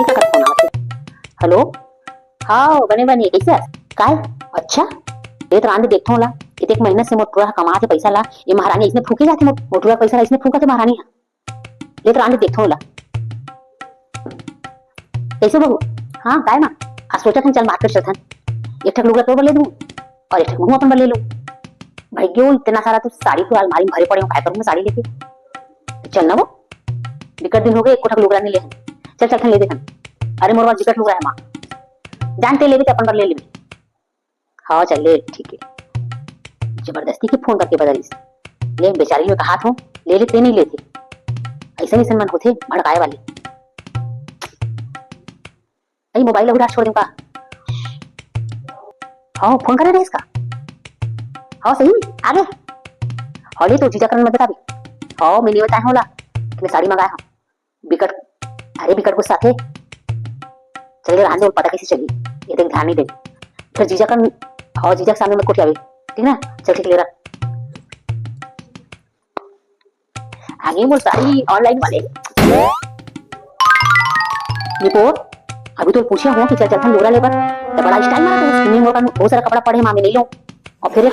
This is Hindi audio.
का फोन आवा हेलो हाँ बने बने कैसे आहेस? काय अच्छा ये तर आंधी देखतो ला किती एक मेहनत से मोटूरा कमाते पैसा ला ये महारानी इसने फूके जाते मोटूरा पैसा ला इसने फूका थे महारानी ये तर आंधी देखतो ला कैसे बहू हाँ काय मा आज सोचा था चल मार्केट चलथन एक ठक लुगा तो ले दूं और एक ठक मुंह अपन ले लूं भाई क्यों इतना सारा तो साड़ी तो अलमारी में भरे पड़े हो काय करूं मैं साड़ी लेके चल ना वो बिकट दिन हो गए एक ठक लुगा नहीं ले चल चल ले देखन अरे मोर बिकट लुगा है मां जानते ले अपन पर ले ले हाँ चल ले ठीक है जबरदस्ती की फोन करके बदलिस ले बेचारी में कहा था ले लेते नहीं लेते ऐसे नहीं मन होते भड़काए वाले अरे मोबाइल उड़ा छोड़ दूंगा हाँ फोन करे इसका हाँ सही आगे हौली तो जीजा करने मत बता भी हाँ मैंने बताया होला कि मैं साड़ी मंगाया हूँ बिकट अरे बिकट गुस्सा थे चल गए रहने पता कैसे चली ये तक ध्यान नहीं दे फिर जीजा कर हाँ जीजा के सामने मत कोठी आवे ठीक ना चल ठीक ले रहा आगे बोल साड़ी ऑनलाइन वाले रिपोर्ट अभी तो पूछे हो कि चल चल लोरा लेकर तो बड़ा स्टाइल मारा तो बहुत सारा कपड़ा पड़े मांगे नहीं लो और फिर